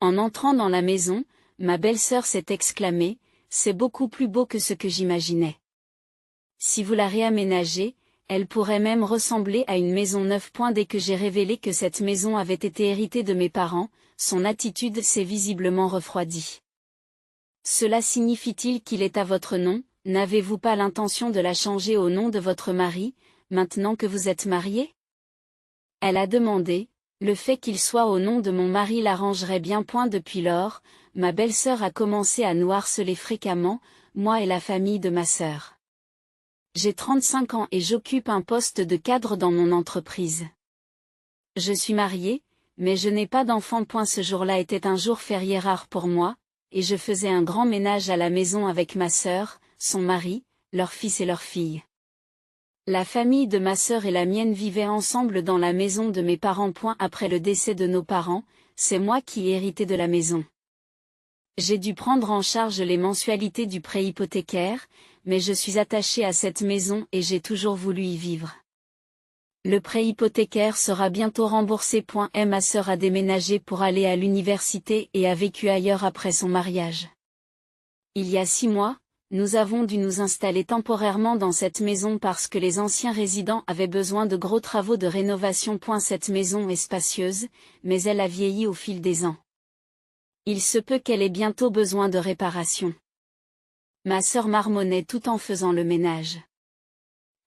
En entrant dans la maison, ma belle-sœur s'est exclamée, « C'est beaucoup plus beau que ce que j'imaginais. Si vous la réaménagez, elle pourrait même ressembler à une maison neuve. » Dès que j'ai révélé que cette maison avait été héritée de mes parents, son attitude s'est visiblement refroidie. « Cela signifie-t-il qu'il est à votre nom? N'avez-vous pas l'intention de la changer au nom de votre mari, maintenant que vous êtes mariés ?» Elle a demandé. Le fait qu'il soit au nom de mon mari l'arrangerait bien. Depuis lors, ma belle-sœur a commencé à nous harceler fréquemment, moi et la famille de ma sœur. J'ai 35 ans et j'occupe un poste de cadre dans mon entreprise. Je suis mariée, mais je n'ai pas d'enfant. Ce jour-là était un jour férié rare pour moi, et je faisais un grand ménage à la maison avec ma sœur, son mari, leur fils et leur fille. La famille de ma sœur et la mienne vivaient ensemble dans la maison de mes parents. Après le décès de nos parents, c'est moi qui ai hérité de la maison. J'ai dû prendre en charge les mensualités du prêt hypothécaire, mais je suis attachée à cette maison et j'ai toujours voulu y vivre. Le prêt hypothécaire sera bientôt remboursé. Ma sœur a déménagé pour aller à l'université et a vécu ailleurs après son mariage. Il y a 6 mois, nous avons dû nous installer temporairement dans cette maison parce que les anciens résidents avaient besoin de gros travaux de rénovation. Cette maison est spacieuse, mais elle a vieilli au fil des ans. Il se peut qu'elle ait bientôt besoin de réparation. Ma sœur marmonnait tout en faisant le ménage.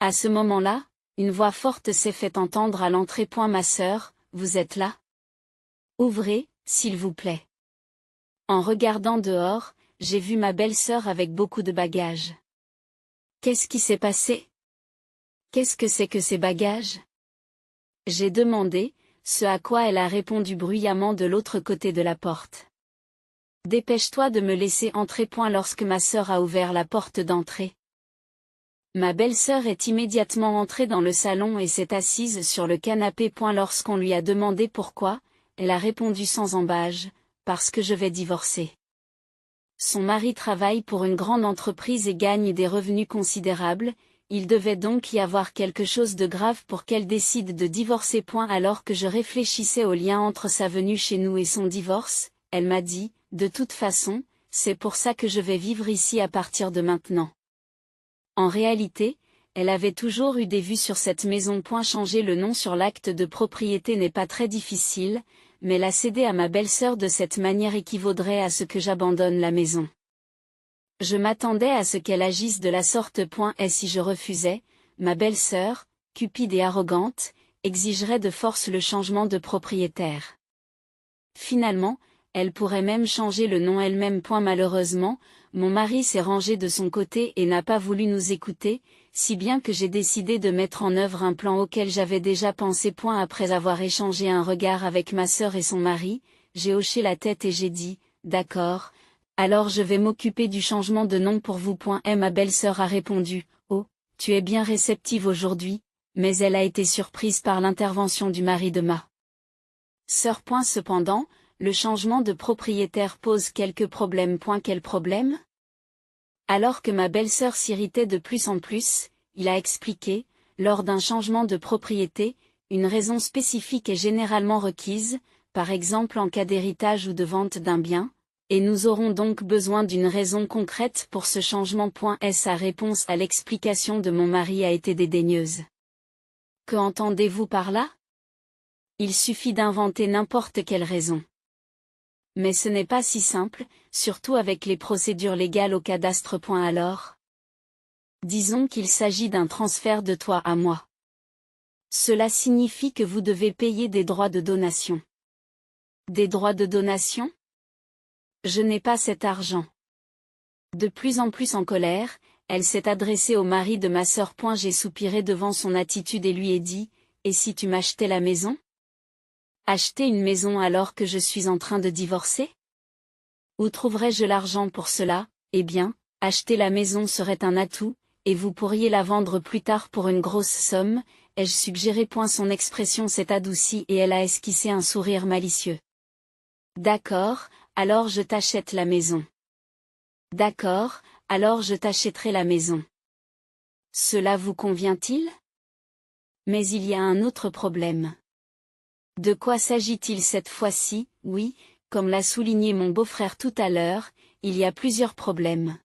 À ce moment-là, une voix forte s'est fait entendre à l'entrée. Ma sœur, vous êtes là? Ouvrez, s'il vous plaît. En regardant dehors, j'ai vu ma belle-sœur avec beaucoup de bagages. Qu'est-ce qui s'est passé? Qu'est-ce que c'est que ces bagages? J'ai demandé, ce à quoi elle a répondu bruyamment de l'autre côté de la porte. Dépêche-toi de me laisser entrer. Lorsque ma sœur a ouvert la porte d'entrée, ma belle-sœur est immédiatement entrée dans le salon et s'est assise sur le canapé. Lorsqu'on lui a demandé pourquoi, elle a répondu sans ambages, parce que je vais divorcer. Son mari travaille pour une grande entreprise et gagne des revenus considérables, il devait donc y avoir quelque chose de grave pour qu'elle décide de divorcer. Alors que je réfléchissais au lien entre sa venue chez nous et son divorce, elle m'a dit, de toute façon, c'est pour ça que je vais vivre ici à partir de maintenant. En réalité, elle avait toujours eu des vues sur cette maison. Changer le nom sur l'acte de propriété n'est pas très difficile, mais la céder à ma belle-sœur de cette manière équivaudrait à ce que j'abandonne la maison. Je m'attendais à ce qu'elle agisse de la sorte. Et si je refusais, ma belle-sœur, cupide et arrogante, exigerait de force le changement de propriétaire. Finalement, elle pourrait même changer le nom elle-même. Malheureusement, mon mari s'est rangé de son côté et n'a pas voulu nous écouter, si bien que j'ai décidé de mettre en œuvre un plan auquel j'avais déjà pensé. Après avoir échangé un regard avec ma sœur et son mari, j'ai hoché la tête et j'ai dit, d'accord, alors je vais m'occuper du changement de nom pour vous. Et ma belle-sœur a répondu, oh, tu es bien réceptive aujourd'hui, mais elle a été surprise par l'intervention du mari de ma sœur. Cependant, le changement de propriétaire pose quelques problèmes. Quel problème? Alors que ma belle-sœur s'irritait de plus en plus, il a expliqué, lors d'un changement de propriété, une raison spécifique est généralement requise, par exemple en cas d'héritage ou de vente d'un bien, et nous aurons donc besoin d'une raison concrète pour ce changement. Sa réponse à l'explication de mon mari a été dédaigneuse. Que entendez-vous par là? Il suffit d'inventer n'importe quelle raison. Mais ce n'est pas si simple, surtout avec les procédures légales au cadastre. Alors, disons qu'il s'agit d'un transfert de toi à moi. Cela signifie que vous devez payer des droits de donation. Des droits de donation? Je n'ai pas cet argent. De plus en plus en colère, elle s'est adressée au mari de ma sœur. J'ai soupiré devant son attitude et lui ai dit, et si tu m'achetais la maison? Acheter une maison alors que je suis en train de divorcer? Où trouverais-je l'argent pour cela? Eh bien, acheter la maison serait un atout, et vous pourriez la vendre plus tard pour une grosse somme, ai-je suggéré. Son expression s'est adoucie et elle a esquissé un sourire malicieux. D'accord, alors je t'achète la maison. D'accord, alors je t'achèterai la maison. Cela vous convient-il? Mais il y a un autre problème. De quoi s'agit-il cette fois-ci? Oui, comme l'a souligné mon beau-frère tout à l'heure, il y a plusieurs problèmes.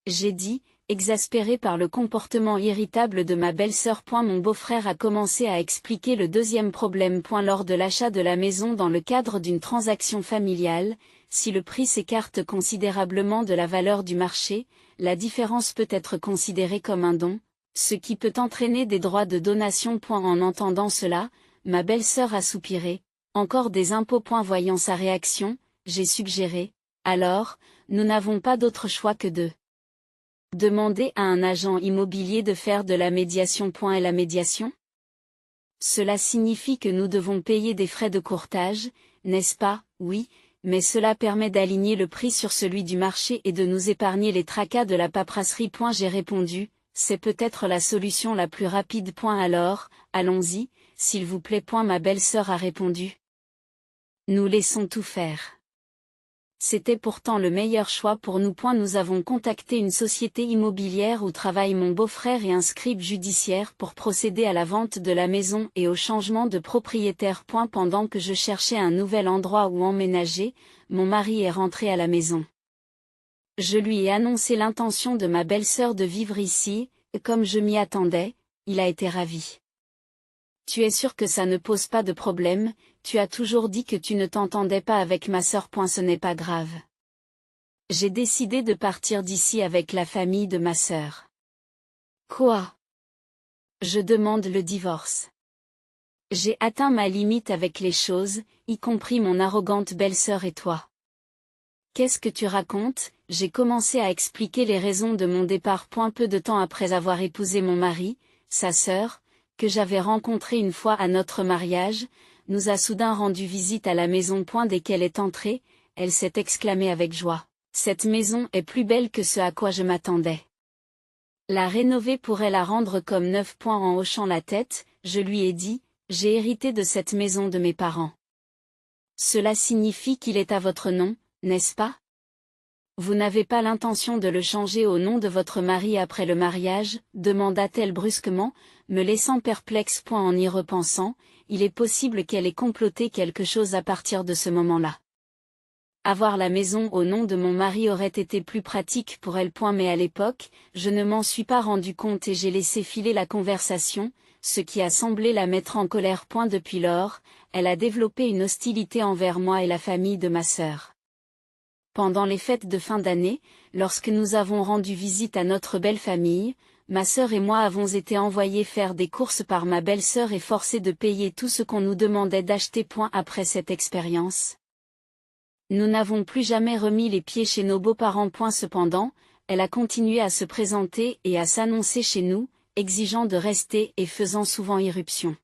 J'ai dit, exaspéré par le comportement irritable de ma belle-sœur. Mon beau-frère a commencé à expliquer le deuxième problème. Lors de l'achat de la maison dans le cadre d'une transaction familiale, si le prix s'écarte considérablement de la valeur du marché, la différence peut être considérée comme un don, ce qui peut entraîner des droits de donation. En entendant cela, ma belle-sœur a soupiré. Encore des impôts. Voyant sa réaction, j'ai suggéré, alors, nous n'avons pas d'autre choix que de demander à un agent immobilier de faire de la médiation. Et la médiation? Cela signifie que nous devons payer des frais de courtage, n'est-ce pas? Oui, mais cela permet d'aligner le prix sur celui du marché et de nous épargner les tracas de la paperasserie. J'ai répondu, c'est peut-être la solution la plus rapide. Alors, allons-y, s'il vous plaît. Ma belle-sœur a répondu. Nous laissons tout faire. C'était pourtant le meilleur choix pour nous. Nous avons contacté une société immobilière où travaille mon beau-frère et un scribe judiciaire pour procéder à la vente de la maison et au changement de propriétaire. Pendant que je cherchais un nouvel endroit où emménager, mon mari est rentré à la maison. Je lui ai annoncé l'intention de ma belle-sœur de vivre ici, et comme je m'y attendais, il a été ravi. Tu es sûr que ça ne pose pas de problème? Tu as toujours dit que tu ne t'entendais pas avec ma sœur. Ce n'est pas grave. J'ai décidé de partir d'ici avec la famille de ma sœur. Quoi? Je demande le divorce. J'ai atteint ma limite avec les choses, y compris mon arrogante belle-sœur et toi. Qu'est-ce que tu racontes? J'ai commencé à expliquer les raisons de mon départ. Peu de temps après avoir épousé mon mari, sa sœur, que j'avais rencontrée une fois à notre mariage, nous a soudain rendu visite à la maison. Dès qu'elle est entrée, elle s'est exclamée avec joie. Cette maison est plus belle que ce à quoi je m'attendais. La rénover pourrait la rendre comme neuve. En hochant la tête, je lui ai dit, j'ai hérité de cette maison de mes parents. Cela signifie qu'il est à votre nom, n'est-ce pas? Vous n'avez pas l'intention de le changer au nom de votre mari après le mariage? Demanda-t-elle brusquement, me laissant perplexe. En y repensant, il est possible qu'elle ait comploté quelque chose à partir de ce moment-là. Avoir la maison au nom de mon mari aurait été plus pratique pour elle. Mais à l'époque, je ne m'en suis pas rendu compte et j'ai laissé filer la conversation, ce qui a semblé la mettre en colère. Depuis lors, elle a développé une hostilité envers moi et la famille de ma sœur. Pendant les fêtes de fin d'année, lorsque nous avons rendu visite à notre belle famille, ma sœur et moi avons été envoyés faire des courses par ma belle-sœur et forcés de payer tout ce qu'on nous demandait d'acheter. Après cette expérience, nous n'avons plus jamais remis les pieds chez nos beaux-parents. Cependant, elle a continué à se présenter et à s'annoncer chez nous, exigeant de rester et faisant souvent irruption.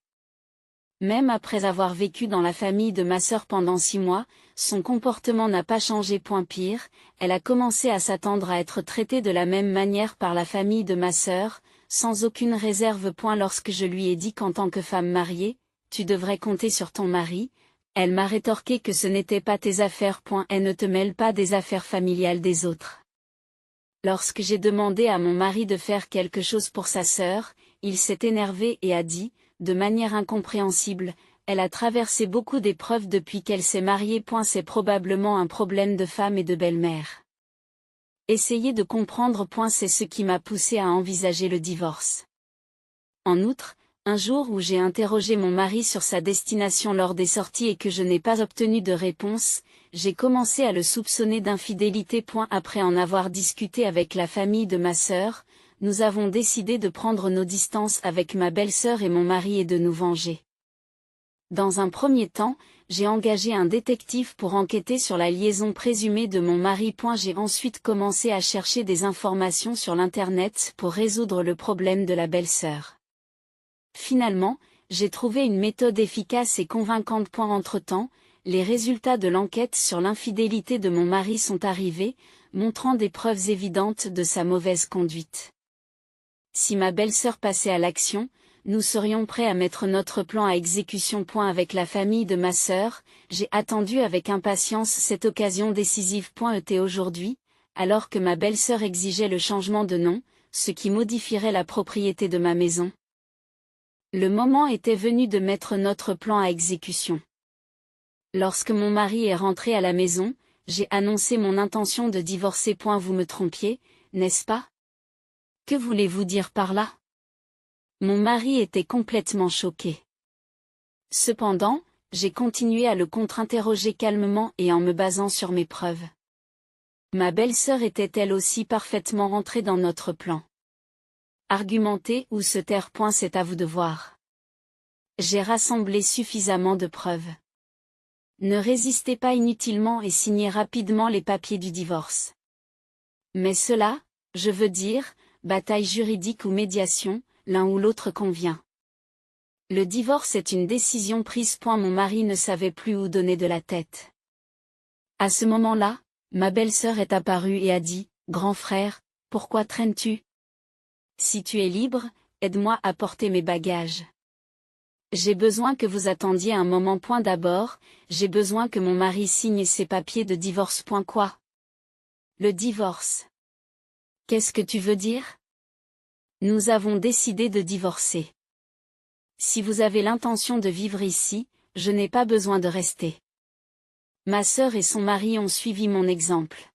Même après avoir vécu dans la famille de ma sœur pendant 6 mois, son comportement n'a pas changé. Pire, elle a commencé à s'attendre à être traitée de la même manière par la famille de ma sœur, sans aucune réserve. Lorsque je lui ai dit qu'en tant que femme mariée, tu devrais compter sur ton mari, elle m'a rétorqué que ce n'était pas tes affaires. Et ne te mêle pas des affaires familiales des autres. Lorsque j'ai demandé à mon mari de faire quelque chose pour sa sœur, il s'est énervé et a dit, de manière incompréhensible, elle a traversé beaucoup d'épreuves depuis qu'elle s'est mariée. C'est probablement un problème de femme et de belle-mère. Essayez de comprendre. C'est ce qui m'a poussé à envisager le divorce. En outre, un jour où j'ai interrogé mon mari sur sa destination lors des sorties et que je n'ai pas obtenu de réponse, j'ai commencé à le soupçonner d'infidélité. Après en avoir discuté avec la famille de ma sœur, nous avons décidé de prendre nos distances avec ma belle-sœur et mon mari et de nous venger. Dans un premier temps, j'ai engagé un détective pour enquêter sur la liaison présumée de mon mari. J'ai ensuite commencé à chercher des informations sur l'Internet pour résoudre le problème de la belle-sœur. Finalement, j'ai trouvé une méthode efficace et convaincante. Entre-temps, les résultats de l'enquête sur l'infidélité de mon mari sont arrivés, montrant des preuves évidentes de sa mauvaise conduite. Si ma belle-sœur passait à l'action, nous serions prêts à mettre notre plan à exécution. Avec la famille de ma sœur, j'ai attendu avec impatience cette occasion décisive. Aujourd'hui, alors que ma belle-sœur exigeait le changement de nom, ce qui modifierait la propriété de ma maison. Le moment était venu de mettre notre plan à exécution. Lorsque mon mari est rentré à la maison, j'ai annoncé mon intention de divorcer. Vous me trompiez, n'est-ce pas? Que voulez-vous dire par là? Mon mari était complètement choqué. Cependant, j'ai continué à le contre-interroger calmement et en me basant sur mes preuves. Ma belle-sœur était elle aussi parfaitement rentrée dans notre plan. Argumenter ou se taire. C'est à vous de voir. J'ai rassemblé suffisamment de preuves. Ne résistez pas inutilement et signez rapidement les papiers du divorce. Mais cela, je veux dire, bataille juridique ou médiation, l'un ou l'autre convient. Le divorce est une décision prise. Mon mari ne savait plus où donner de la tête. À ce moment-là, ma belle-sœur est apparue et a dit, « Grand frère, pourquoi traînes-tu? Si tu es libre, aide-moi à porter mes bagages. J'ai besoin que vous attendiez un moment. D'abord, j'ai besoin que mon mari signe ses papiers de divorce. Quoi? Le divorce. Qu'est-ce que tu veux dire? Nous avons décidé de divorcer. Si vous avez l'intention de vivre ici, je n'ai pas besoin de rester. Ma sœur et son mari ont suivi mon exemple.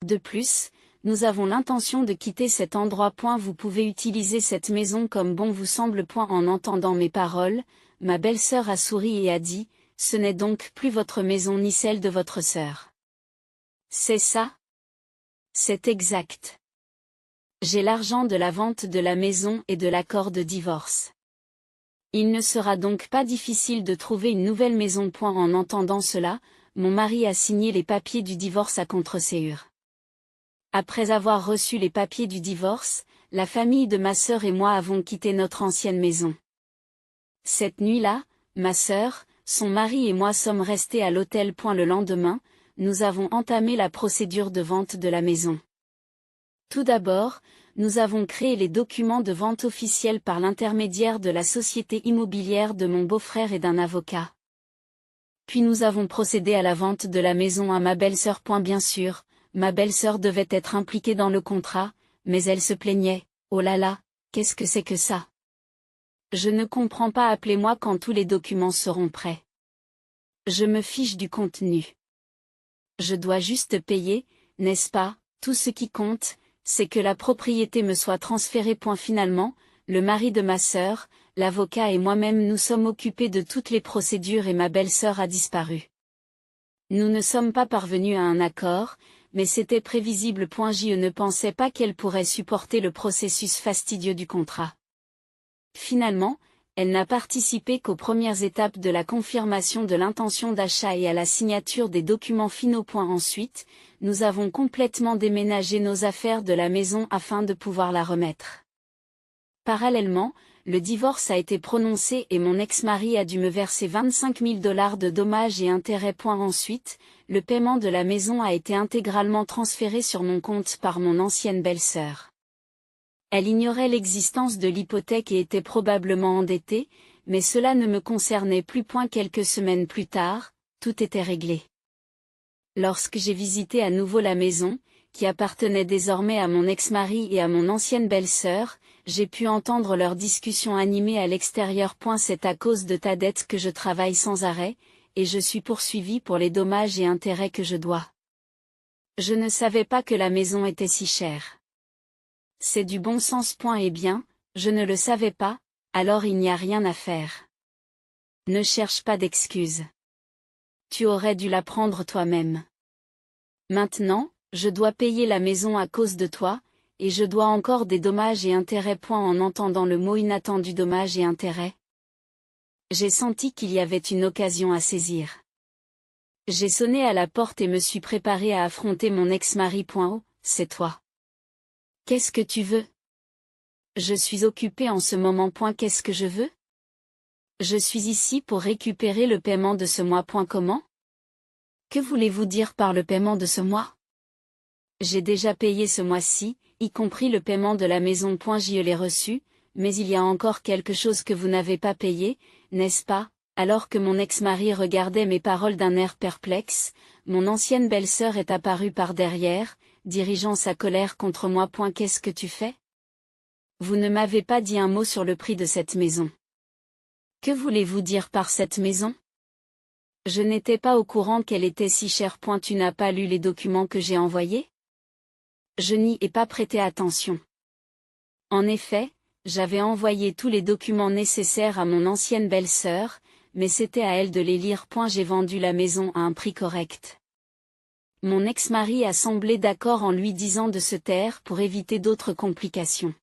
De plus, nous avons l'intention de quitter cet endroit. Vous pouvez utiliser cette maison comme bon vous semble. En entendant mes paroles, ma belle-sœur a souri et a dit, « Ce n'est donc plus votre maison ni celle de votre sœur. » C'est ça? C'est exact. J'ai l'argent de la vente de la maison et de l'accord de divorce. Il ne sera donc pas difficile de trouver une nouvelle maison. En entendant cela, mon mari a signé les papiers du divorce à contre-séure. Après avoir reçu les papiers du divorce, la famille de ma sœur et moi avons quitté notre ancienne maison. Cette nuit-là, ma sœur, son mari et moi sommes restés à l'hôtel. Le lendemain, nous avons entamé la procédure de vente de la maison. Tout d'abord, nous avons créé les documents de vente officiels par l'intermédiaire de la société immobilière de mon beau-frère et d'un avocat. Puis nous avons procédé à la vente de la maison à ma belle-sœur. Bien sûr, ma belle-sœur devait être impliquée dans le contrat, mais elle se plaignait, « Oh là là, qu'est-ce que c'est que ça? Je ne comprends pas. Appelez-moi quand tous les documents seront prêts. Je me fiche du contenu. Je dois juste payer, n'est-ce pas? Tout ce qui compte, c'est que la propriété me soit transférée. Finalement, le mari de ma sœur, l'avocat et moi-même nous sommes occupés de toutes les procédures et ma belle-sœur a disparu. Nous ne sommes pas parvenus à un accord, mais c'était prévisible. Je ne pensais pas qu'elle pourrait supporter le processus fastidieux du contrat. Finalement, elle n'a participé qu'aux premières étapes de la confirmation de l'intention d'achat et à la signature des documents finaux. Ensuite, nous avons complètement déménagé nos affaires de la maison afin de pouvoir la remettre. Parallèlement, le divorce a été prononcé et mon ex-mari a dû me verser $25 000 de dommages et intérêts. Ensuite, le paiement de la maison a été intégralement transféré sur mon compte par mon ancienne belle-sœur. Elle ignorait l'existence de l'hypothèque et était probablement endettée, mais cela ne me concernait plus. Quelques semaines plus tard, tout était réglé. Lorsque j'ai visité à nouveau la maison, qui appartenait désormais à mon ex-mari et à mon ancienne belle-sœur, j'ai pu entendre leurs discussions animées à l'extérieur. C'est à cause de ta dette que je travaille sans arrêt, et je suis poursuivi pour les dommages et intérêts que je dois. Je ne savais pas que la maison était si chère. C'est du bon sens. Eh bien, je ne le savais pas, alors il n'y a rien à faire. Ne cherche pas d'excuses. Tu aurais dû la prendre toi-même. Maintenant, je dois payer la maison à cause de toi, et je dois encore des dommages et intérêts. En entendant le mot inattendu dommages et intérêts, j'ai senti qu'il y avait une occasion à saisir. J'ai sonné à la porte et me suis préparé à affronter mon ex-mari. Oh, c'est toi. Qu'est-ce que tu veux? Je suis occupé en ce moment. Qu'est-ce que je veux? Je suis ici pour récupérer le paiement de ce mois. Comment? Que voulez-vous dire par le paiement de ce mois? J'ai déjà payé ce mois-ci, y compris le paiement de la maison. Je l'ai reçu, mais il y a encore quelque chose que vous n'avez pas payé, n'est-ce pas? Alors que mon ex-mari regardait mes paroles d'un air perplexe, mon ancienne belle-sœur est apparue par derrière, dirigeant sa colère contre moi. Qu'est-ce que tu fais? Vous ne m'avez pas dit un mot sur le prix de cette maison. Que voulez-vous dire par cette maison? Je n'étais pas au courant qu'elle était si chère. Tu n'as pas lu les documents que j'ai envoyés? Je n'y ai pas prêté attention. En effet, j'avais envoyé tous les documents nécessaires à mon ancienne belle-sœur, mais c'était à elle de les lire. J'ai vendu la maison à un prix correct. Mon ex-mari a semblé d'accord en lui disant de se taire pour éviter d'autres complications.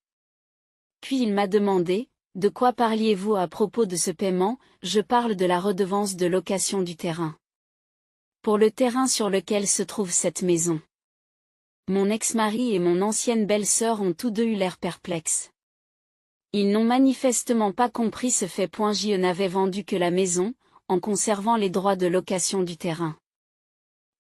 Puis il m'a demandé, de quoi parliez-vous à propos de ce paiement? Je parle de la redevance de location du terrain. Pour le terrain sur lequel se trouve cette maison. Mon ex-mari et mon ancienne belle-sœur ont tous deux eu l'air perplexes. Ils n'ont manifestement pas compris ce fait. Je n'avais vendu que la maison, en conservant les droits de location du terrain.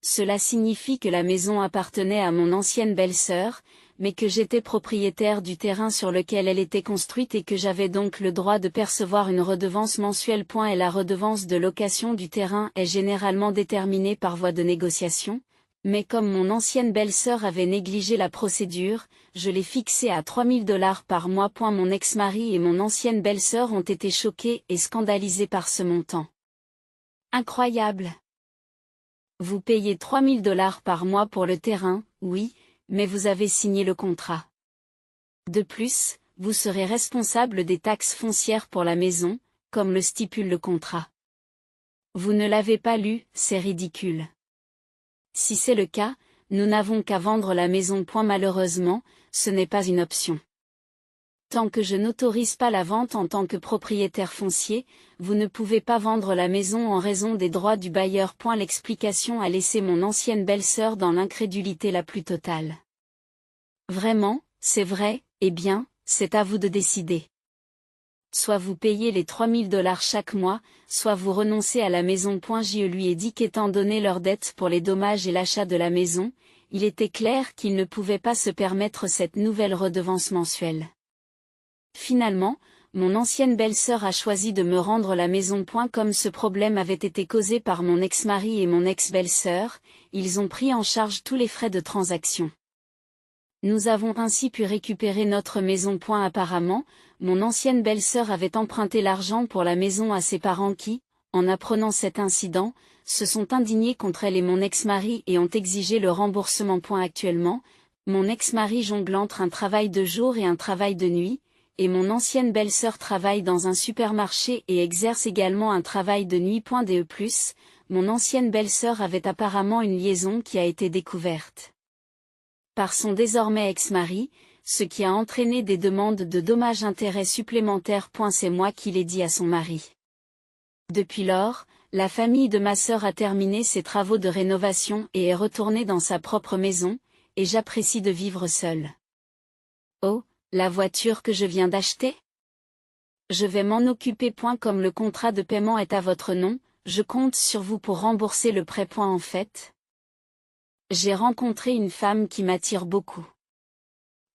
Cela signifie que la maison appartenait à mon ancienne belle-sœur, mais que j'étais propriétaire du terrain sur lequel elle était construite et que j'avais donc le droit de percevoir une redevance mensuelle. Et la redevance de location du terrain est généralement déterminée par voie de négociation, mais comme mon ancienne belle-sœur avait négligé la procédure, je l'ai fixée à $3 000 par mois. Mon ex-mari et mon ancienne belle-sœur ont été choqués et scandalisés par ce montant. Incroyable! Vous payez $3 000 par mois pour le terrain, oui, mais vous avez signé le contrat. De plus, vous serez responsable des taxes foncières pour la maison, comme le stipule le contrat. Vous ne l'avez pas lu, c'est ridicule. Si c'est le cas, nous n'avons qu'à vendre la maison. Malheureusement, ce n'est pas une option. Tant que je n'autorise pas la vente en tant que propriétaire foncier, vous ne pouvez pas vendre la maison en raison des droits du bailleur. L'explication a laissé mon ancienne belle-sœur dans l'incrédulité la plus totale. Vraiment, c'est vrai, eh bien, c'est à vous de décider. Soit vous payez les $3 000 chaque mois, soit vous renoncez à la maison. Je lui ai dit qu'étant donné leur dette pour les dommages et l'achat de la maison, il était clair qu'il ne pouvait pas se permettre cette nouvelle redevance mensuelle. Finalement, mon ancienne belle-sœur a choisi de me rendre la maison. Comme ce problème avait été causé par mon ex-mari et mon ex-belle-sœur, ils ont pris en charge tous les frais de transaction. Nous avons ainsi pu récupérer notre maison. Apparemment, mon ancienne belle-sœur avait emprunté l'argent pour la maison à ses parents qui, en apprenant cet incident, se sont indignés contre elle et mon ex-mari et ont exigé le remboursement. Actuellement, mon ex-mari jongle entre un travail de jour et un travail de nuit, et mon ancienne belle-sœur travaille dans un supermarché et exerce également un travail de nuit. Mon ancienne belle-sœur avait apparemment une liaison qui a été découverte par son désormais ex-mari, ce qui a entraîné des demandes de dommages-intérêts supplémentaires. C'est moi qui l'ai dit à son mari. Depuis lors, la famille de ma sœur a terminé ses travaux de rénovation et est retournée dans sa propre maison, et j'apprécie de vivre seule. Oh, la voiture que je viens d'acheter? Je vais m'en occuper. Comme le contrat de paiement est à votre nom, je compte sur vous pour rembourser le prêt. En fait, j'ai rencontré une femme qui m'attire beaucoup.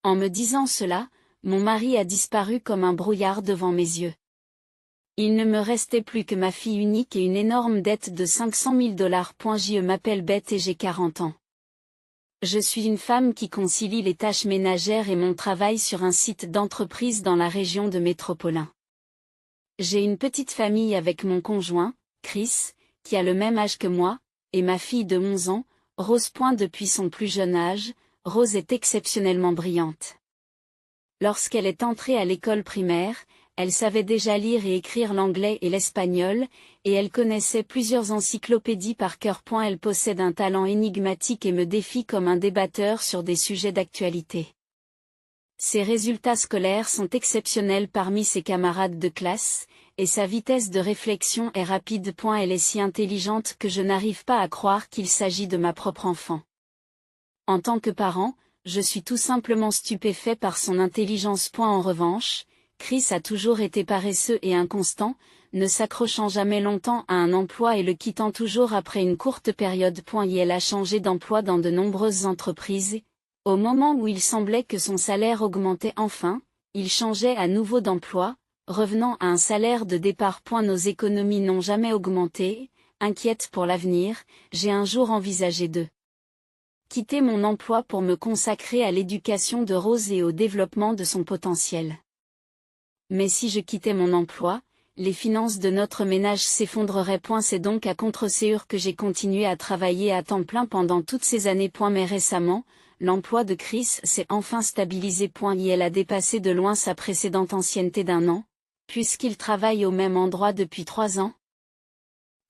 En me disant cela, mon mari a disparu comme un brouillard devant mes yeux. Il ne me restait plus que ma fille unique et une énorme dette de $500 000. Je m'appelle Beth et j'ai 40 ans. Je suis une femme qui concilie les tâches ménagères et mon travail sur un site d'entreprise dans la région de Métropolitain. J'ai une petite famille avec mon conjoint, Chris, qui a le même âge que moi, et ma fille de 11 ans, Rose. Depuis son plus jeune âge, Rose est exceptionnellement brillante. Lorsqu'elle est entrée à l'école primaire, elle savait déjà lire et écrire l'anglais et l'espagnol, et elle connaissait plusieurs encyclopédies par cœur. Elle possède un talent énigmatique et me défie comme un débatteur sur des sujets d'actualité. Ses résultats scolaires sont exceptionnels parmi ses camarades de classe, et sa vitesse de réflexion est rapide. Elle est si intelligente que je n'arrive pas à croire qu'il s'agit de ma propre enfant. En tant que parent, je suis tout simplement stupéfait par son intelligence. En revanche, Chris a toujours été paresseux et inconstant, ne s'accrochant jamais longtemps à un emploi et le quittant toujours après une courte période. Elle a changé d'emploi dans de nombreuses entreprises. Au moment où il semblait que son salaire augmentait enfin, il changeait à nouveau d'emploi, revenant à un salaire de départ. Nos économies n'ont jamais augmenté. Inquiète pour l'avenir, j'ai un jour envisagé de quitter mon emploi pour me consacrer à l'éducation de Rose et au développement de son potentiel. Mais si je quittais mon emploi, les finances de notre ménage s'effondreraient. C'est donc à contre-ségur que j'ai continué à travailler à temps plein pendant toutes ces années. Mais récemment, l'emploi de Chris s'est enfin stabilisé. Et elle a dépassé de loin sa précédente ancienneté d'1 an, puisqu'il travaille au même endroit depuis 3 ans.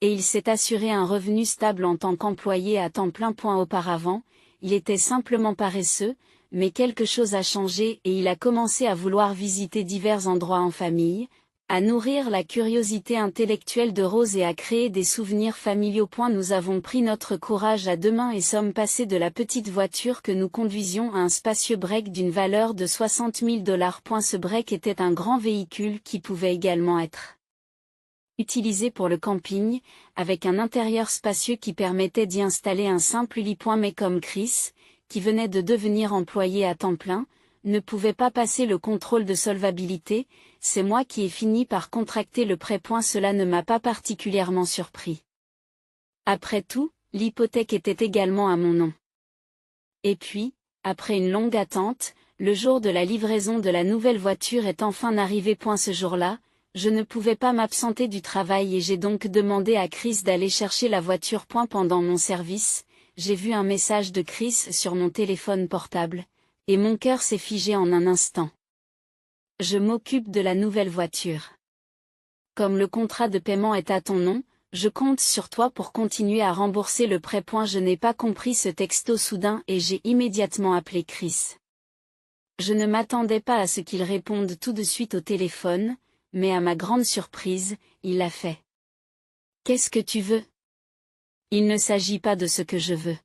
Et il s'est assuré un revenu stable en tant qu'employé à temps plein. Auparavant, il était simplement paresseux, mais quelque chose a changé et il a commencé à vouloir visiter divers endroits en famille, à nourrir la curiosité intellectuelle de Rose et à créer des souvenirs familiaux. Nous avons pris notre courage à 2 mains et sommes passés de la petite voiture que nous conduisions à un spacieux break d'une valeur de $60 000. Ce break était un grand véhicule qui pouvait également être utilisé pour le camping, avec un intérieur spacieux qui permettait d'y installer un simple lit. Mais comme Chris, qui venait de devenir employé à temps plein, ne pouvait pas passer le contrôle de solvabilité, c'est moi qui ai fini par contracter le prêt. Cela ne m'a pas particulièrement surpris. Après tout, l'hypothèque était également à mon nom. Et puis, après une longue attente, le jour de la livraison de la nouvelle voiture est enfin arrivé. Ce jour-là, je ne pouvais pas m'absenter du travail et j'ai donc demandé à Chris d'aller chercher la voiture. Pendant mon service, j'ai vu un message de Chris sur mon téléphone portable, et mon cœur s'est figé en un instant. Je m'occupe de la nouvelle voiture. Comme le contrat de paiement est à ton nom, je compte sur toi pour continuer à rembourser le prêt. Je n'ai pas compris ce texto soudain et j'ai immédiatement appelé Chris. Je ne m'attendais pas à ce qu'il réponde tout de suite au téléphone, mais à ma grande surprise, il l'a fait. Qu'est-ce que tu veux? Il ne s'agit pas de ce que je veux.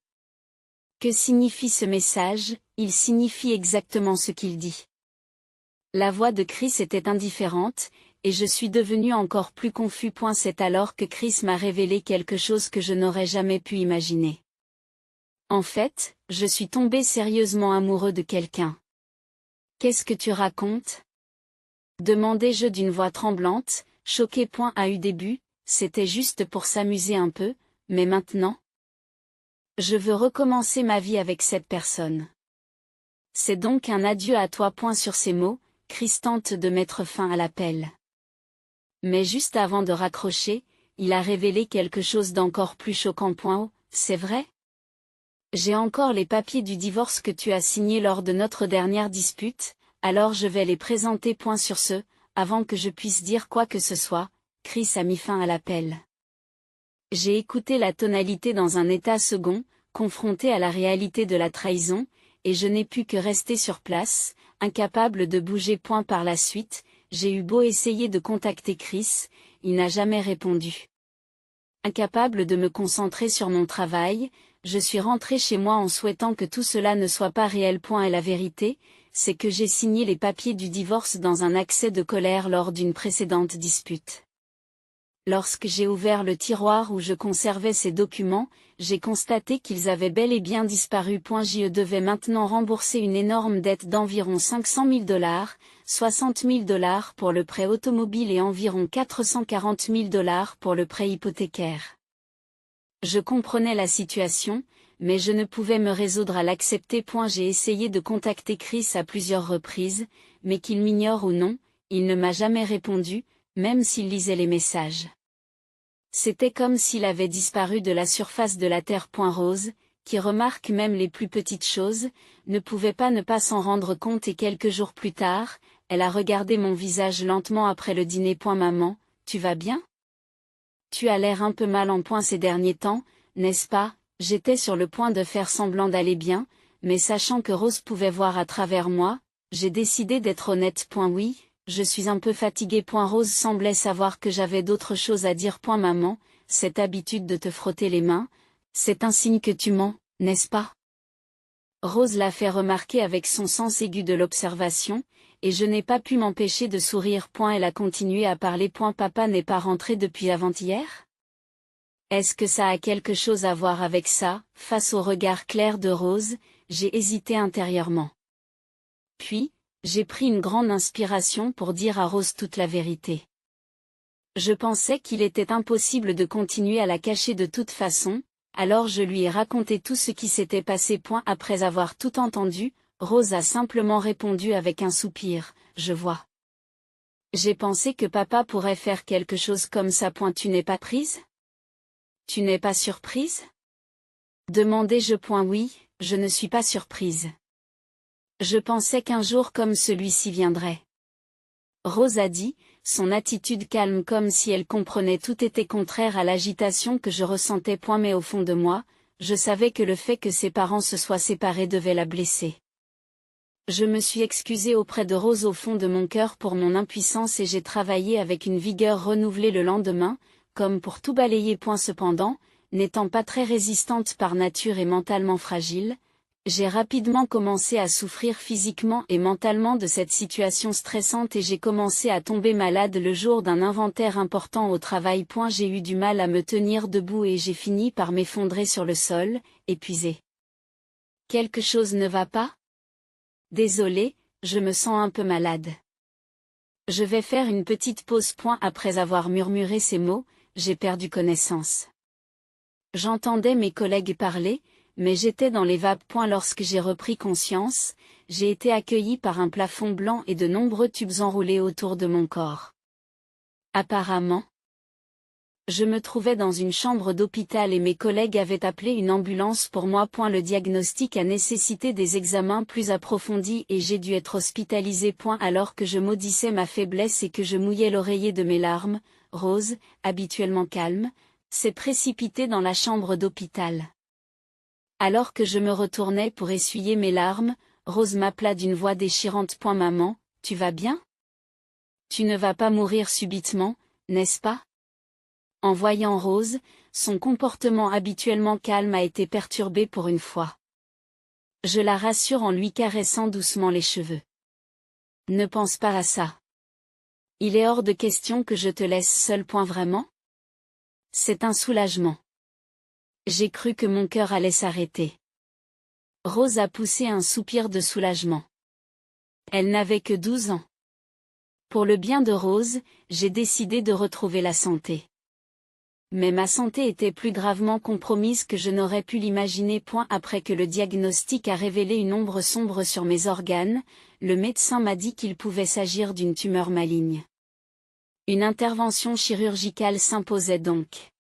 Que signifie ce message? Il signifie exactement ce qu'il dit. La voix de Chris était indifférente, et je suis devenu encore plus confus. C'est alors que Chris m'a révélé quelque chose que je n'aurais jamais pu imaginer. En fait, je suis tombé sérieusement amoureux de quelqu'un. Qu'est-ce que tu racontes? Demandai-je d'une voix tremblante, choquée. À eu début, c'était juste pour s'amuser un peu, mais maintenant? Je veux recommencer ma vie avec cette personne. C'est donc un adieu à toi. Sur ces mots, Chris tente de mettre fin à l'appel. Mais juste avant de raccrocher, il a révélé quelque chose d'encore plus choquant. Oh, c'est vrai? J'ai encore les papiers du divorce que tu as signés lors de notre dernière dispute, alors je vais les présenter. Sur ce, avant que je puisse dire quoi que ce soit, Chris a mis fin à l'appel. J'ai écouté la tonalité dans un état second, confronté à la réalité de la trahison, et je n'ai pu que rester sur place, incapable de bouger. Par la suite, j'ai eu beau essayer de contacter Chris, il n'a jamais répondu. Incapable de me concentrer sur mon travail, je suis rentré chez moi en souhaitant que tout cela ne soit pas réel. Et la vérité, c'est que j'ai signé les papiers du divorce dans un accès de colère lors d'une précédente dispute. Lorsque j'ai ouvert le tiroir où je conservais ces documents, j'ai constaté qu'ils avaient bel et bien disparu. Je devais maintenant rembourser une énorme dette d'environ $500 000, $60 000 pour le prêt automobile et environ $440 000 pour le prêt hypothécaire. Je comprenais la situation, mais je ne pouvais me résoudre à l'accepter. J'ai essayé de contacter Chris à plusieurs reprises, mais qu'il m'ignore ou non, il ne m'a jamais répondu, même s'il lisait les messages. C'était comme s'il avait disparu de la surface de la terre. Rose, qui remarque même les plus petites choses, ne pouvait pas ne pas s'en rendre compte et quelques jours plus tard, elle a regardé mon visage lentement après le dîner. Maman, tu vas bien? Tu as l'air un peu mal en point ces derniers temps, n'est-ce pas? J'étais sur le point de faire semblant d'aller bien, mais sachant que Rose pouvait voir à travers moi, j'ai décidé d'être honnête. Oui. Je suis un peu fatiguée. Rose semblait savoir que j'avais d'autres choses à dire. Maman, cette habitude de te frotter les mains, c'est un signe que tu mens, n'est-ce pas? Rose l'a fait remarquer avec son sens aigu de l'observation, et je n'ai pas pu m'empêcher de sourire. Elle a continué à parler. Papa n'est pas rentré depuis avant-hier? Est-ce que ça a quelque chose à voir avec ça? Face au regard clair de Rose, j'ai hésité intérieurement. Puis, j'ai pris une grande inspiration pour dire à Rose toute la vérité. Je pensais qu'il était impossible de continuer à la cacher de toute façon, alors je lui ai raconté tout ce qui s'était passé. Après avoir tout entendu, Rose a simplement répondu avec un soupir, je vois. J'ai pensé que papa pourrait faire quelque chose comme ça. Tu n'es pas prise? Tu n'es pas surprise? Demandai-je. Oui, je ne suis pas surprise. Je pensais qu'un jour comme celui-ci viendrait. Rose a dit, son attitude calme comme si elle comprenait tout était contraire à l'agitation que je ressentais. Mais au fond de moi, je savais que le fait que ses parents se soient séparés devait la blesser. Je me suis excusée auprès de Rose au fond de mon cœur pour mon impuissance et j'ai travaillé avec une vigueur renouvelée le lendemain, comme pour tout balayer. Cependant, n'étant pas très résistante par nature et mentalement fragile, j'ai rapidement commencé à souffrir physiquement et mentalement de cette situation stressante et j'ai commencé à tomber malade le jour d'un inventaire important au travail. J'ai eu du mal à me tenir debout et j'ai fini par m'effondrer sur le sol, épuisée. Quelque chose ne va pas? Désolée, je me sens un peu malade. Je vais faire une petite pause. Après avoir murmuré ces mots, j'ai perdu connaissance. J'entendais mes collègues parler, mais j'étais dans les vapes. Lorsque j'ai repris conscience, j'ai été accueillie par un plafond blanc et de nombreux tubes enroulés autour de mon corps. Apparemment, je me trouvais dans une chambre d'hôpital et mes collègues avaient appelé une ambulance pour moi. Le diagnostic a nécessité des examens plus approfondis et j'ai dû être hospitalisée. Alors que je maudissais ma faiblesse et que je mouillais l'oreiller de mes larmes, Rose, habituellement calme, s'est précipitée dans la chambre d'hôpital. Alors que je me retournais pour essuyer mes larmes, Rose m'appela d'une voix déchirante. Maman, tu vas bien? Tu ne vas pas mourir subitement, n'est-ce pas? En voyant Rose, son comportement habituellement calme a été perturbé pour une fois. Je la rassure en lui caressant doucement les cheveux. Ne pense pas à ça. Il est hors de question que je te laisse seule. Vraiment? C'est un soulagement. J'ai cru que mon cœur allait s'arrêter. Rose a poussé un soupir de soulagement. Elle n'avait que 12 ans. Pour le bien de Rose, j'ai décidé de retrouver la santé. Mais ma santé était plus gravement compromise que je n'aurais pu l'imaginer. Après que le diagnostic a révélé une ombre sombre sur mes organes, le médecin m'a dit qu'il pouvait s'agir d'une tumeur maligne. Une intervention chirurgicale s'imposait donc.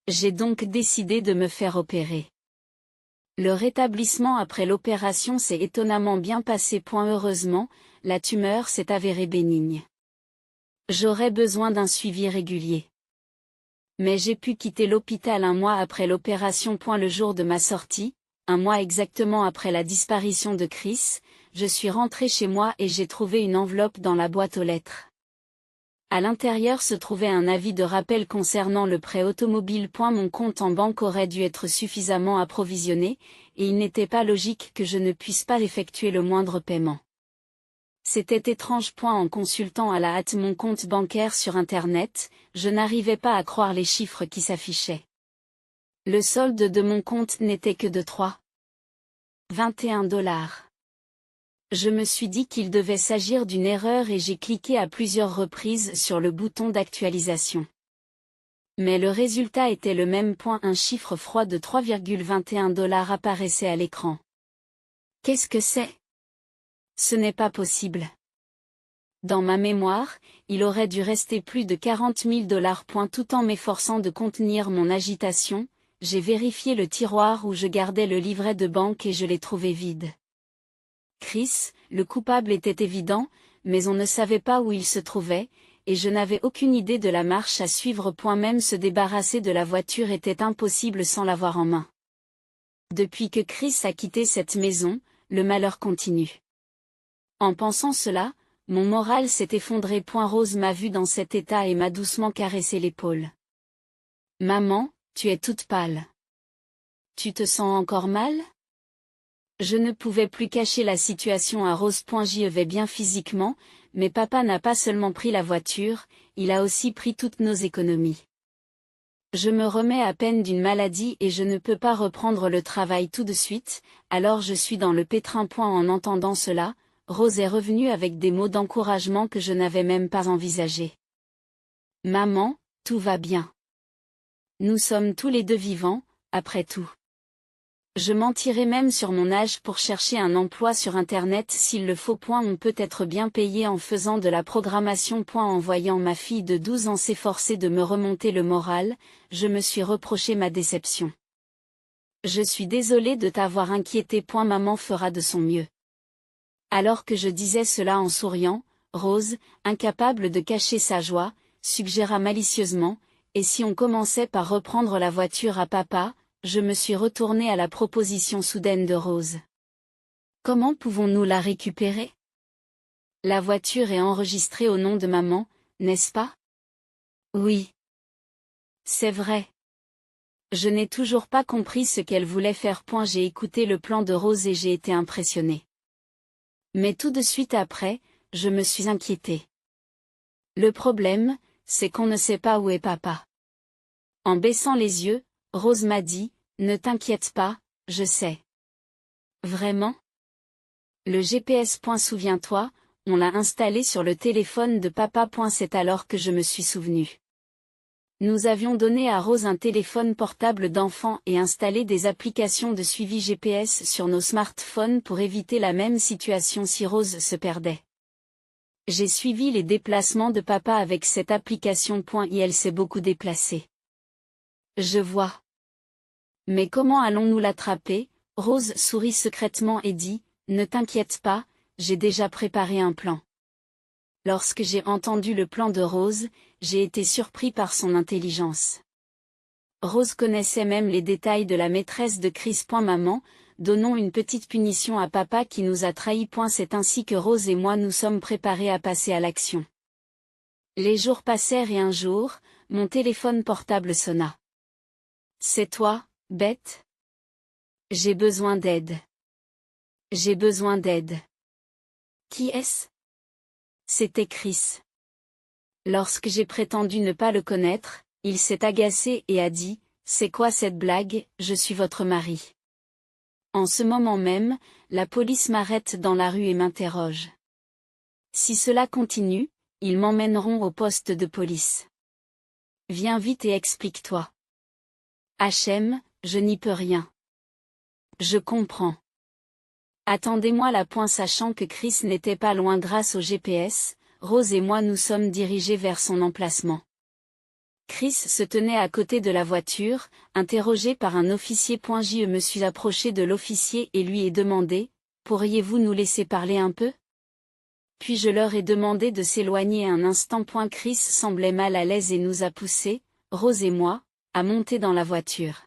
J'ai donc décidé de me faire opérer. Le rétablissement après l'opération s'est étonnamment bien passé. Heureusement, la tumeur s'est avérée bénigne. J'aurais besoin d'un suivi régulier. Mais j'ai pu quitter l'hôpital un mois après l'opération. Le jour de ma sortie, un mois exactement après la disparition de Chris, je suis rentrée chez moi et j'ai trouvé une enveloppe dans la boîte aux lettres. À l'intérieur se trouvait un avis de rappel concernant le prêt automobile. Mon compte en banque aurait dû être suffisamment approvisionné, et il n'était pas logique que je ne puisse pas effectuer le moindre paiement. C'était étrange. En consultant à la hâte mon compte bancaire sur Internet, je n'arrivais pas à croire les chiffres qui s'affichaient. Le solde de mon compte n'était que de 3,21 $. Je me suis dit qu'il devait s'agir d'une erreur et j'ai cliqué à plusieurs reprises sur le bouton d'actualisation. Mais le résultat était le même. Un chiffre froid de 3,21 $ apparaissait à l'écran. Qu'est-ce que c'est? Ce n'est pas possible. Dans ma mémoire, il aurait dû rester plus de 40 000 $. Tout en m'efforçant de contenir mon agitation, j'ai vérifié le tiroir où je gardais le livret de banque et je l'ai trouvé vide. Chris, le coupable était évident, mais on ne savait pas où il se trouvait, et je n'avais aucune idée de la marche à suivre. Même se débarrasser de la voiture était impossible sans l'avoir en main. Depuis que Chris a quitté cette maison, le malheur continue. En pensant cela, mon moral s'est effondré. Rose m'a vu dans cet état et m'a doucement caressé l'épaule. Maman, tu es toute pâle. Tu te sens encore mal? Je ne pouvais plus cacher la situation à Rose. J'y vais bien physiquement, mais papa n'a pas seulement pris la voiture, il a aussi pris toutes nos économies. Je me remets à peine d'une maladie et je ne peux pas reprendre le travail tout de suite, alors je suis dans le pétrin. En entendant cela, Rose est revenue avec des mots d'encouragement que je n'avais même pas envisagés. Maman, tout va bien. Nous sommes tous les deux vivants, après tout. Je mentirai même sur mon âge pour chercher un emploi sur Internet s'il le faut. On peut être bien payé en faisant de la programmation. En voyant ma fille de 12 ans s'efforcer de me remonter le moral, je me suis reproché ma déception. Je suis désolée de t'avoir inquiété. Maman fera de son mieux. Alors que je disais cela en souriant, Rose, incapable de cacher sa joie, suggéra malicieusement, et si on commençait par reprendre la voiture à papa? Je me suis retournée à la proposition soudaine de Rose. Comment pouvons-nous la récupérer? La voiture est enregistrée au nom de maman, n'est-ce pas? Oui. C'est vrai. Je n'ai toujours pas compris ce qu'elle voulait faire. J'ai écouté le plan de Rose et j'ai été impressionnée. Mais tout de suite après, je me suis inquiétée. Le problème, c'est qu'on ne sait pas où est papa. En baissant les yeux, Rose m'a dit, ne t'inquiète pas, je sais. Vraiment? Le GPS. Souviens-toi, on l'a installé sur le téléphone de papa. C'est alors que je me suis souvenu. Nous avions donné à Rose un téléphone portable d'enfant et installé des applications de suivi GPS sur nos smartphones pour éviter la même situation si Rose se perdait. J'ai suivi les déplacements de papa avec cette application. Et elle s'est beaucoup déplacée. Je vois. Mais comment allons-nous l'attraper? Rose sourit secrètement et dit, ne t'inquiète pas, j'ai déjà préparé un plan. Lorsque j'ai entendu le plan de Rose, j'ai été surpris par son intelligence. Rose connaissait même les détails de la maîtresse de Chris. Maman, donnons une petite punition à papa qui nous a trahis. C'est ainsi que Rose et moi nous sommes préparés à passer à l'action. Les jours passèrent et un jour, mon téléphone portable sonna. C'est toi, Beth? J'ai besoin d'aide. J'ai besoin d'aide. Qui est-ce? C'était Chris. Lorsque j'ai prétendu ne pas le connaître, il s'est agacé et a dit, c'est quoi cette blague, je suis votre mari. En ce moment même, la police m'arrête dans la rue et m'interroge. Si cela continue, ils m'emmèneront au poste de police. Viens vite et explique-toi. HM, je n'y peux rien. Je comprends. Attendez-moi là. Sachant que Chris n'était pas loin grâce au GPS, Rose et moi nous sommes dirigés vers son emplacement. Chris se tenait à côté de la voiture, interrogé par un officier. Je me suis approché de l'officier et lui ai demandé, pourriez-vous nous laisser parler un peu? Puis je leur ai demandé de s'éloigner un instant. Chris semblait mal à l'aise et nous a poussés, Rose et moi, à monter dans la voiture.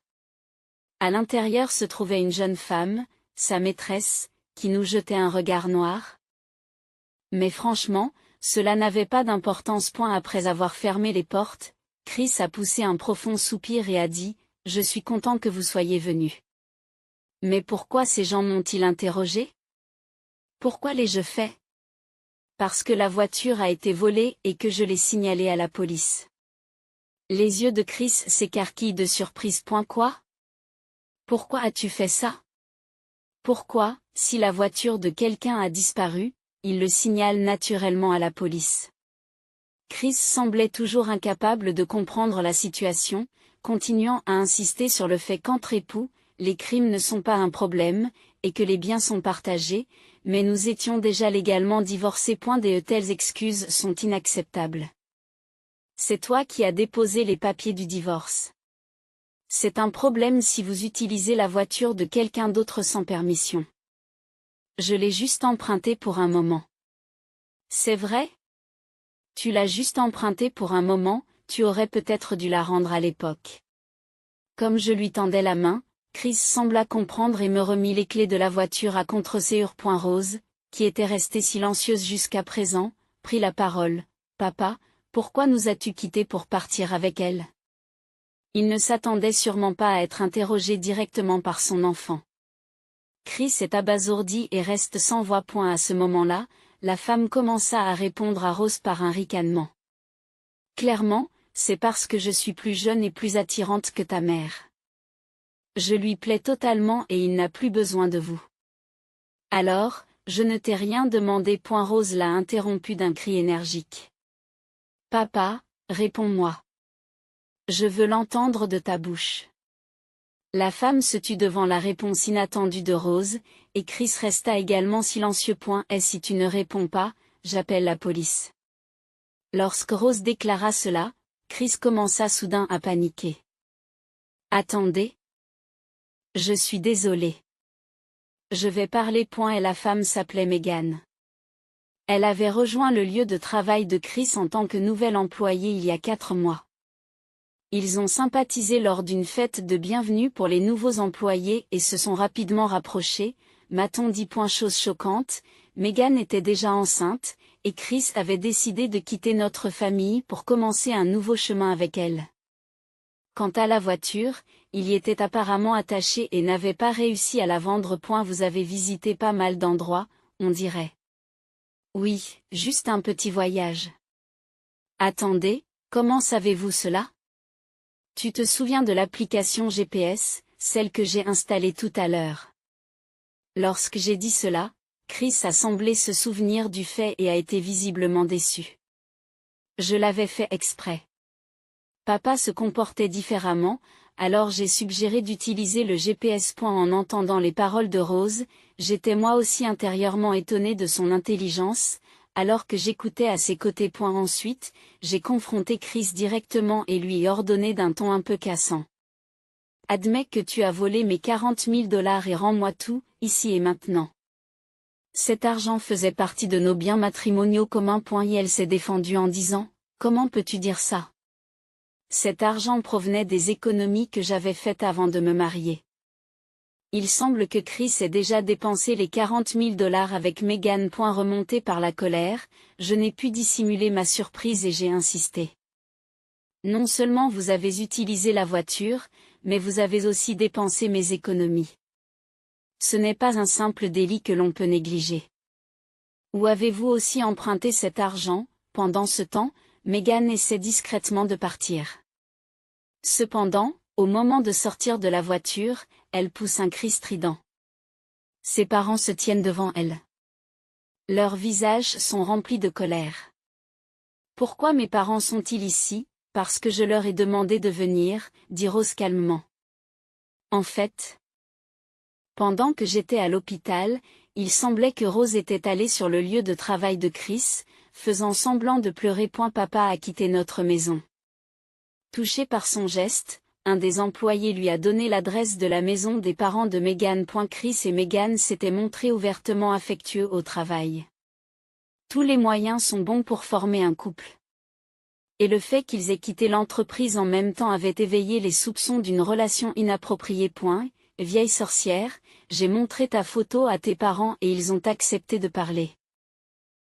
À l'intérieur se trouvait une jeune femme, sa maîtresse, qui nous jetait un regard noir. Mais franchement, cela n'avait pas d'importance. Après avoir fermé les portes, Chris a poussé un profond soupir et a dit, « Je suis content que vous soyez venus. » Mais pourquoi ces gens m'ont-ils interrogé? Pourquoi l'ai-je fait? Parce que la voiture a été volée et que je l'ai signalée à la police. Les yeux de Chris s'écarquillent de surprise. Quoi? Pourquoi as-tu fait ça? Pourquoi, si la voiture de quelqu'un a disparu, il le signale naturellement à la police? Chris semblait toujours incapable de comprendre la situation, continuant à insister sur le fait qu'entre époux, les crimes ne sont pas un problème, et que les biens sont partagés, mais nous étions déjà légalement divorcés. De telles excuses sont inacceptables. C'est toi qui as déposé les papiers du divorce. C'est un problème si vous utilisez la voiture de quelqu'un d'autre sans permission. Je l'ai juste empruntée pour un moment. C'est vrai? Tu l'as juste empruntée pour un moment, tu aurais peut-être dû la rendre à l'époque. Comme je lui tendais la main, Chris sembla comprendre et me remit les clés de la voiture à contre-séur. Rose, qui était restée silencieuse jusqu'à présent, prit la parole. Papa, pourquoi nous as-tu quittés pour partir avec elle? Il ne s'attendait sûrement pas à être interrogé directement par son enfant. Chris est abasourdi et reste sans voix. À ce moment-là, la femme commença à répondre à Rose par un ricanement. Clairement, c'est parce que je suis plus jeune et plus attirante que ta mère. Je lui plais totalement et il n'a plus besoin de vous. Alors, je ne t'ai rien demandé. Rose l'a interrompu d'un cri énergique. Papa, réponds-moi. Je veux l'entendre de ta bouche. La femme se tut devant la réponse inattendue de Rose, et Chris resta également silencieux. Et si tu ne réponds pas, j'appelle la police. Lorsque Rose déclara cela, Chris commença soudain à paniquer. Attendez. Je suis désolé. Je vais parler. Et la femme s'appelait Megan. Elle avait rejoint le lieu de travail de Chris en tant que nouvelle employée il y a 4 mois. Ils ont sympathisé lors d'une fête de bienvenue pour les nouveaux employés et se sont rapidement rapprochés, m'a-t-on dit. Chose choquante, Megan était déjà enceinte, et Chris avait décidé de quitter notre famille pour commencer un nouveau chemin avec elle. Quant à la voiture, il y était apparemment attaché et n'avait pas réussi à la vendre. Vous avez visité pas mal d'endroits, on dirait. Oui, juste un petit voyage. Attendez, comment savez-vous cela? Tu te souviens de l'application GPS, celle que j'ai installée tout à l'heure? Lorsque j'ai dit cela, Chris a semblé se souvenir du fait et a été visiblement déçu. Je l'avais fait exprès. Papa se comportait différemment, alors j'ai suggéré d'utiliser le GPS. En entendant les paroles de Rose, j'étais moi aussi intérieurement étonné de son intelligence, alors que j'écoutais à ses côtés. Ensuite, j'ai confronté Chris directement et lui ordonné d'un ton un peu cassant. Admets que tu as volé mes $40 000 et rends-moi tout, ici et maintenant. Cet argent faisait partie de nos biens matrimoniaux communs. Et elle s'est défendue en disant, comment peux-tu dire ça? Cet argent provenait des économies que j'avais faites avant de me marier. Il semble que Chris ait déjà dépensé les $40 000 avec Megan. Remonté par la colère, je n'ai pu dissimuler ma surprise et j'ai insisté. Non seulement vous avez utilisé la voiture, mais vous avez aussi dépensé mes économies. Ce n'est pas un simple délit que l'on peut négliger. Où avez-vous aussi emprunté cet argent? Pendant ce temps, Megan essaie discrètement de partir. Cependant, au moment de sortir de la voiture, elle pousse un cri strident. Ses parents se tiennent devant elle. Leurs visages sont remplis de colère. Pourquoi mes parents sont-ils ici? Parce que je leur ai demandé de venir, dit Rose calmement. En fait, pendant que j'étais à l'hôpital, il semblait que Rose était allée sur le lieu de travail de Chris, faisant semblant de pleurer. Papa a quitté notre maison. Touché par son geste, un des employés lui a donné l'adresse de la maison des parents de Megan. Chris et Megan s'étaient montrés ouvertement affectueux au travail. Tous les moyens sont bons pour former un couple. Et le fait qu'ils aient quitté l'entreprise en même temps avait éveillé les soupçons d'une relation inappropriée. Vieille sorcière, j'ai montré ta photo à tes parents et ils ont accepté de parler.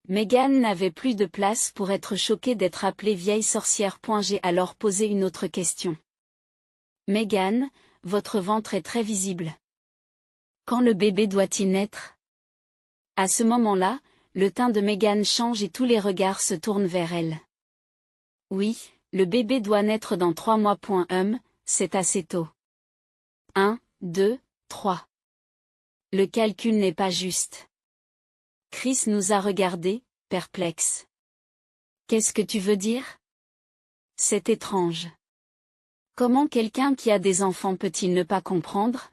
Megan n'avait plus de place pour être choquée d'être appelée vieille sorcière. J'ai alors posé une autre question. Megan, votre ventre est très visible. Quand le bébé doit-il naître? À ce moment-là, le teint de Megan change et tous les regards se tournent vers elle. Oui, le bébé doit naître dans 3 mois. C'est assez tôt. 1, 2, 3. Le calcul n'est pas juste. Chris nous a regardés, perplexes. Qu'est-ce que tu veux dire? C'est étrange. Comment quelqu'un qui a des enfants peut-il ne pas comprendre?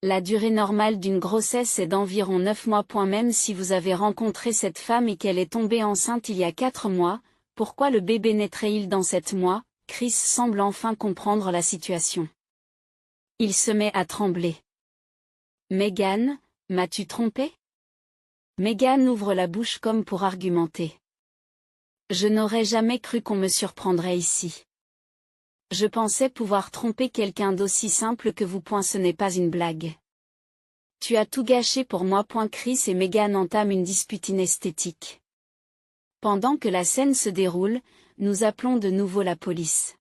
La durée normale d'une grossesse est d'environ 9 mois. Même si vous avez rencontré cette femme et qu'elle est tombée enceinte il y a 4 mois, pourquoi le bébé naîtrait-il dans 7 mois? Chris semble enfin comprendre la situation. Il se met à trembler. Megan, m'as-tu trompé? Megan ouvre la bouche comme pour argumenter. Je n'aurais jamais cru qu'on me surprendrait ici. Je pensais pouvoir tromper quelqu'un d'aussi simple que vous. Ce n'est pas une blague. Tu as tout gâché pour moi. Chris et Megan entament une dispute inesthétique. Pendant que la scène se déroule, nous appelons de nouveau la police.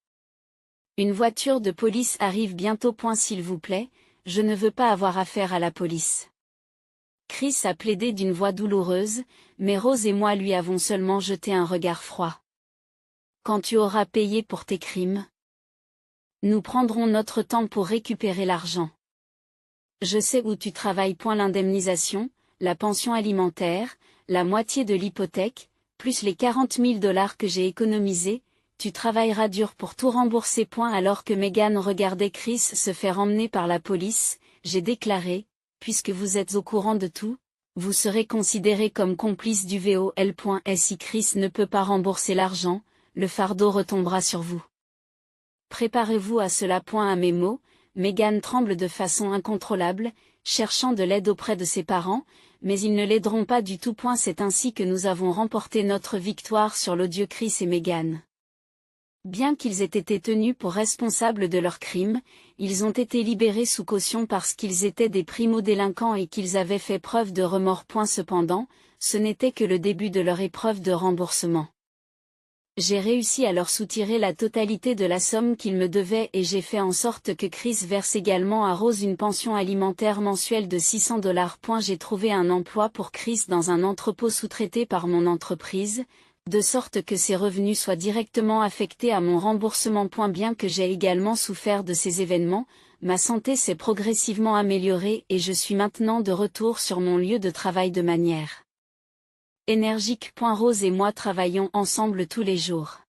Une voiture de police arrive bientôt. S'il vous plaît, je ne veux pas avoir affaire à la police. Chris a plaidé d'une voix douloureuse, mais Rose et moi lui avons seulement jeté un regard froid. Quand tu auras payé pour tes crimes, nous prendrons notre temps pour récupérer l'argent. Je sais où tu travailles. L'indemnisation, la pension alimentaire, la moitié de l'hypothèque, plus les $40 000 que j'ai économisés, Tu travailleras dur pour tout rembourser. Alors que Meghan regardait Chris se faire emmener par la police, j'ai déclaré, puisque vous êtes au courant de tout, vous serez considéré comme complice du vol. Si Chris ne peut pas rembourser l'argent, le fardeau retombera sur vous. Préparez-vous à cela. À mes mots, Meghan tremble de façon incontrôlable, cherchant de l'aide auprès de ses parents, mais ils ne l'aideront pas du tout. C'est ainsi que nous avons remporté notre victoire sur l'odieux Chris et Meghan. Bien qu'ils aient été tenus pour responsables de leurs crimes, ils ont été libérés sous caution parce qu'ils étaient des primo-délinquants et qu'ils avaient fait preuve de remords. Cependant, ce n'était que le début de leur épreuve de remboursement. J'ai réussi à leur soutirer la totalité de la somme qu'ils me devaient et j'ai fait en sorte que Chris verse également à Rose une pension alimentaire mensuelle de $600. J'ai trouvé un emploi pour Chris dans un entrepôt sous-traité par mon entreprise, de sorte que ses revenus soient directement affectés à mon remboursement. Bien que j'ai également souffert de ces événements, ma santé s'est progressivement améliorée et je suis maintenant de retour sur mon lieu de travail de manière énergique. Rose et moi travaillons ensemble tous les jours.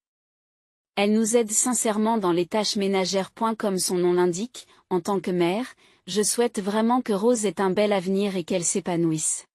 Elle nous aide sincèrement dans les tâches ménagères. Comme son nom l'indique, en tant que mère, je souhaite vraiment que Rose ait un bel avenir et qu'elle s'épanouisse.